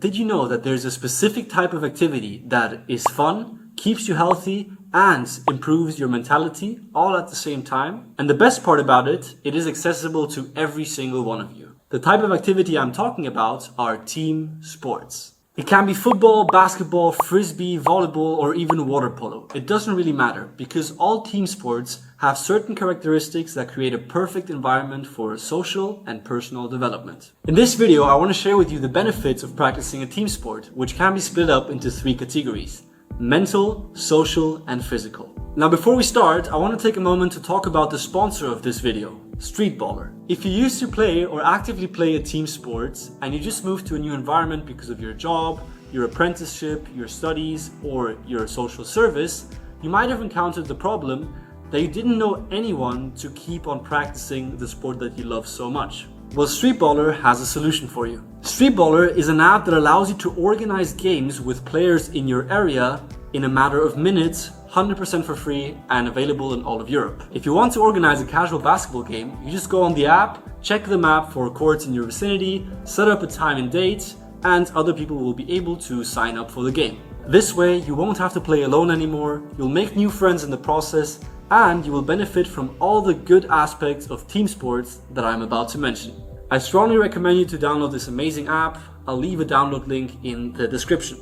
Did you know that there's a specific type of activity that is fun, keeps you healthy, and improves your mentality all at the same time? And the best part about it, it is accessible to every single one of you. The type of activity I'm talking about are team sports. It can be football, basketball, frisbee, volleyball, or even water polo. It doesn't really matter because all team sports have certain characteristics that create a perfect environment for social and personal development. In this video, I want to share with you the benefits of practicing a team sport, which can be split up into 3 categories: mental, social, and physical. Now, before we start, I want to take a moment to talk about the sponsor of this video, Streetballer. If you used to play or actively play a team sport and you just moved to a new environment because of your job, your apprenticeship, your studies, or your social service, you might have encountered the problem that you didn't know anyone to keep on practicing the sport that you love so much. Well, Streetballer has a solution for you. Streetballer is an app that allows you to organize games with players in your area in a matter of minutes, 100% for free, and available in all of Europe. If you want to organize a casual basketball game, you just go on the app, check the map for courts in your vicinity, set up a time and date, and other people will be able to sign up for the game. This way, you won't have to play alone anymore, you'll make new friends in the process, and you will benefit from all the good aspects of team sports that I'm about to mention. I strongly recommend you to download this amazing app. I'll leave a download link in the description.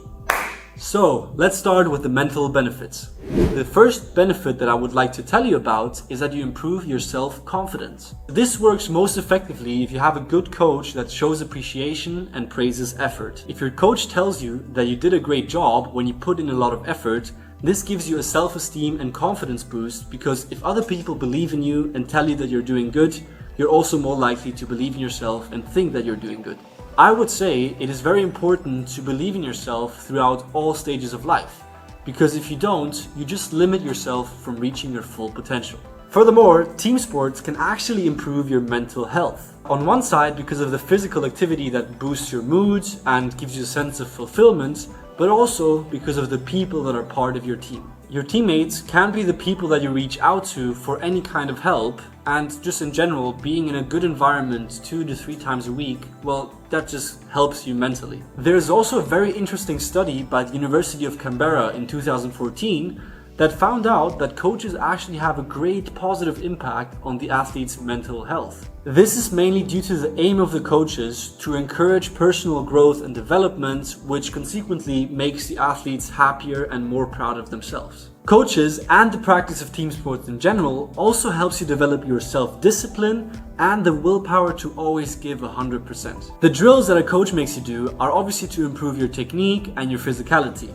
So, let's start with the mental benefits. The first benefit that I would like to tell you about is that you improve your self-confidence. This works most effectively if you have a good coach that shows appreciation and praises effort. If your coach tells you that you did a great job when you put in a lot of effort, this gives you a self-esteem and confidence boost, because if other people believe in you and tell you that you're doing good, you're also more likely to believe in yourself and think that you're doing good. I would say it is very important to believe in yourself throughout all stages of life, because if you don't, you just limit yourself from reaching your full potential. Furthermore, team sports can actually improve your mental health. On one side, because of the physical activity that boosts your mood and gives you a sense of fulfillment, but also because of the people that are part of your team. Your teammates can be the people that you reach out to for any kind of help, and just in general, being in a good environment 2 to 3 times a week, well, that just helps you mentally. There's also a very interesting study by the University of Canberra in 2014 that found out that coaches actually have a great positive impact on the athlete's mental health. This is mainly due to the aim of the coaches to encourage personal growth and development, which consequently makes the athletes happier and more proud of themselves. Coaches and the practice of team sports in general also helps you develop your self-discipline and the willpower to always give 100%. The drills that a coach makes you do are obviously to improve your technique and your physicality,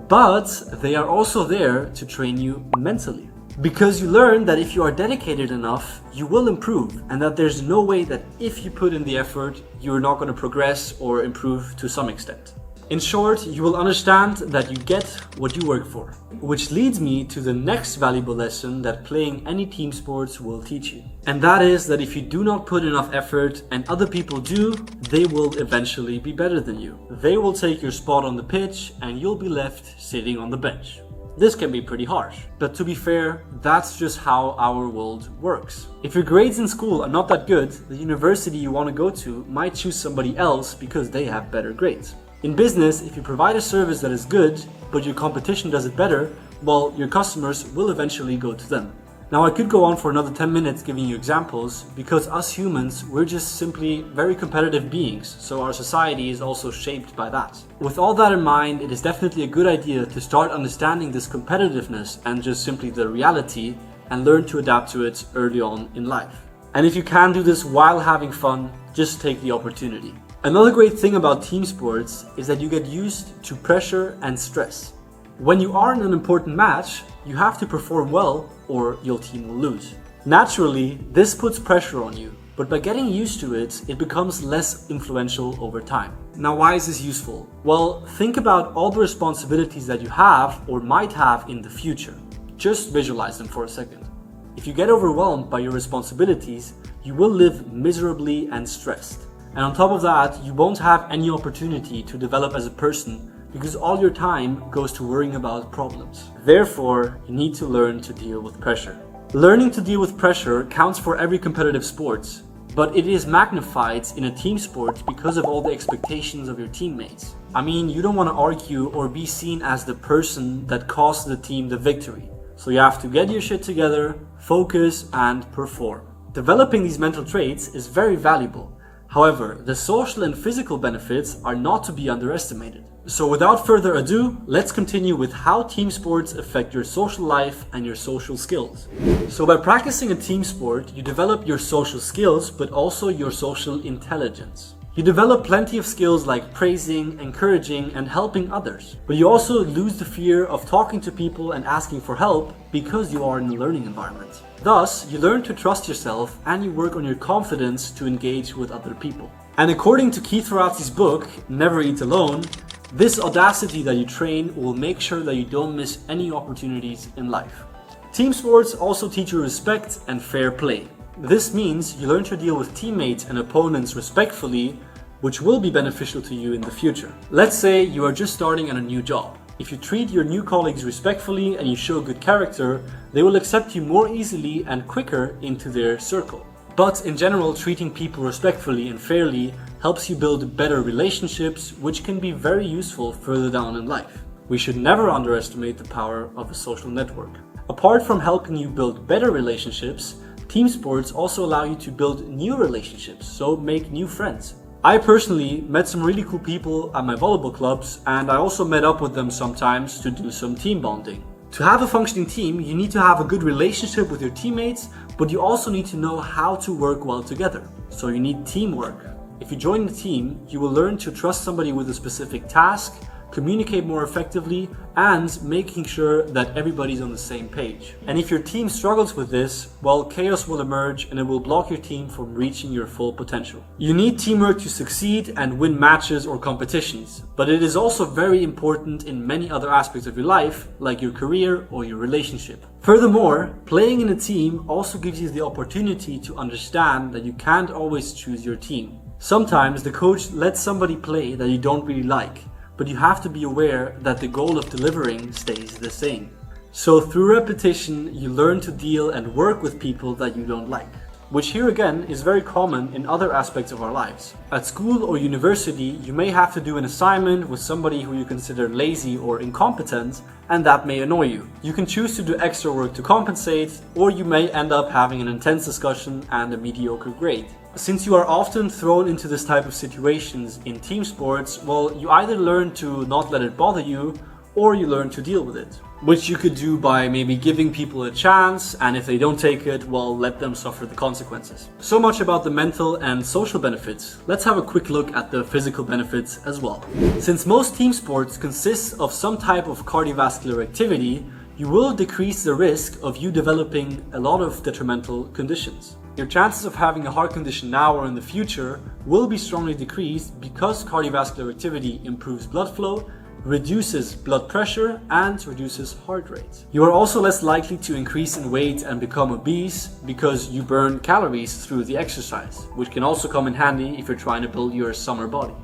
but they are also there to train you mentally. Because you learn that if you are dedicated enough, you will improve, and that there's no way that if you put in the effort, you're not going to progress or improve to some extent. In short, you will understand that you get what you work for. Which leads me to the next valuable lesson that playing any team sports will teach you. And that is that if you do not put enough effort and other people do, they will eventually be better than you. They will take your spot on the pitch and you'll be left sitting on the bench. This can be pretty harsh, but to be fair, that's just how our world works. If your grades in school are not that good, the university you want to go to might choose somebody else because they have better grades. In business, if you provide a service that is good, but your competition does it better, well, your customers will eventually go to them. Now, I could go on for another 10 minutes giving you examples, because us humans, we're just simply very competitive beings, so our society is also shaped by that. With all that in mind, it is definitely a good idea to start understanding this competitiveness and just simply the reality, and learn to adapt to it early on in life. And if you can do this while having fun, just take the opportunity. Another great thing about team sports is that you get used to pressure and stress. When you are in an important match, you have to perform well or your team will lose. Naturally, this puts pressure on you, but by getting used to it, it becomes less influential over time. Now, why is this useful? Well, think about all the responsibilities that you have or might have in the future. Just visualize them for a second. If you get overwhelmed by your responsibilities, you will live miserably and stressed. And on top of that, you won't have any opportunity to develop as a person because all your time goes to worrying about problems. Therefore, you need to learn to deal with pressure. Learning to deal with pressure counts for every competitive sport, but it is magnified in a team sport because of all the expectations of your teammates. I mean, you don't want to argue or be seen as the person that cost the team the victory. So you have to get your shit together, focus, and perform. Developing these mental traits is very valuable. However, the social and physical benefits are not to be underestimated. So without further ado, let's continue with how team sports affect your social life and your social skills. So by practicing a team sport, you develop your social skills, but also your social intelligence. You develop plenty of skills like praising, encouraging, and helping others. But you also lose the fear of talking to people and asking for help because you are in a learning environment. Thus, you learn to trust yourself and you work on your confidence to engage with other people. And according to Keith Ferrazzi's book, Never Eat Alone, this audacity that you train will make sure that you don't miss any opportunities in life. Team sports also teach you respect and fair play. This means you learn to deal with teammates and opponents respectfully, which will be beneficial to you in the future. Let's say you are just starting at a new job. If you treat your new colleagues respectfully and you show good character, they will accept you more easily and quicker into their circle. But in general, treating people respectfully and fairly helps you build better relationships, which can be very useful further down in life. We should never underestimate the power of a social network. Apart from helping you build better relationships, team sports also allow you to build new relationships, so make new friends. I personally met some really cool people at my volleyball clubs, and I also met up with them sometimes to do some team bonding. To have a functioning team, you need to have a good relationship with your teammates, but you also need to know how to work well together. So you need teamwork. If you join the team, you will learn to trust somebody with a specific task, communicate more effectively, and making sure that everybody's on the same page. And if your team struggles with this, well, chaos will emerge and it will block your team from reaching your full potential. You need teamwork to succeed and win matches or competitions, but it is also very important in many other aspects of your life, like your career or your relationship. Furthermore, playing in a team also gives you the opportunity to understand that you can't always choose your team. Sometimes the coach lets somebody play that you don't really like, but you have to be aware that the goal of delivering stays the same. So through repetition, you learn to deal and work with people that you don't like, which here again is very common in other aspects of our lives. At school or university, you may have to do an assignment with somebody who you consider lazy or incompetent, and that may annoy you. You can choose to do extra work to compensate, or you may end up having an intense discussion and a mediocre grade. Since you are often thrown into this type of situations in team sports, well, you either learn to not let it bother you, or you learn to deal with it. Which you could do by maybe giving people a chance, and if they don't take it, well, let them suffer the consequences. So much about the mental and social benefits. Let's have a quick look at the physical benefits as well. Since most team sports consist of some type of cardiovascular activity, you will decrease the risk of you developing a lot of detrimental conditions. Your chances of having a heart condition now or in the future will be strongly decreased because cardiovascular activity improves blood flow, reduces blood pressure, and reduces heart rate. You are also less likely to increase in weight and become obese because you burn calories through the exercise, which can also come in handy if you're trying to build your summer body.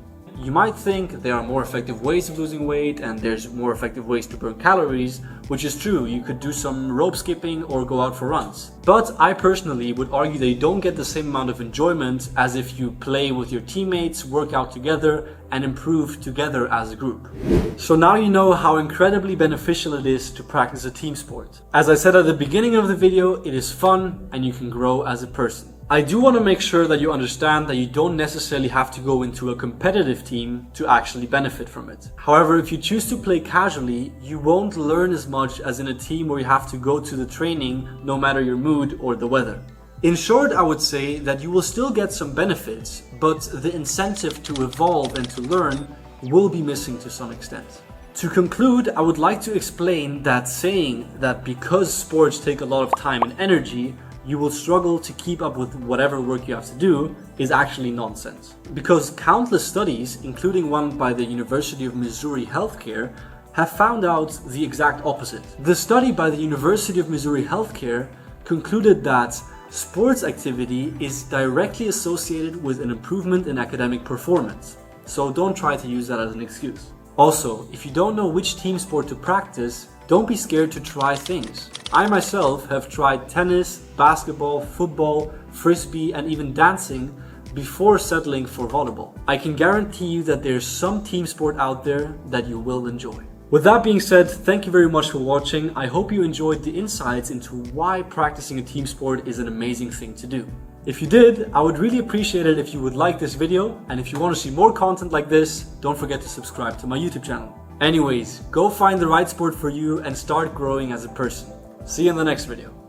You might think there are more effective ways of losing weight and there's more effective ways to burn calories, which is true. You could do some rope skipping or go out for runs. But I personally would argue that you don't get the same amount of enjoyment as if you play with your teammates, work out together, and improve together as a group. So now you know how incredibly beneficial it is to practice a team sport. As I said at the beginning of the video, it is fun and you can grow as a person. I do want to make sure that you understand that you don't necessarily have to go into a competitive team to actually benefit from it. However, if you choose to play casually, you won't learn as much as in a team where you have to go to the training no matter your mood or the weather. In short, I would say that you will still get some benefits, but the incentive to evolve and to learn will be missing to some extent. To conclude, I would like to explain that saying that because sports take a lot of time and energy, you will struggle to keep up with whatever work you have to do is actually nonsense. Because countless studies, including one by the University of Missouri Healthcare, have found out the exact opposite. The study by the University of Missouri Healthcare concluded that sports activity is directly associated with an improvement in academic performance. So don't try to use that as an excuse. Also, if you don't know which team sport to practice, don't be scared to try things. I myself have tried tennis, basketball, football, frisbee, and even dancing before settling for volleyball. I can guarantee you that there's some team sport out there that you will enjoy. With that being said, thank you very much for watching. I hope you enjoyed the insights into why practicing a team sport is an amazing thing to do. If you did, I would really appreciate it if you would like this video, and if you want to see more content like this, don't forget to subscribe to my YouTube channel. Anyways, go find the right sport for you and start growing as a person. See you in the next video.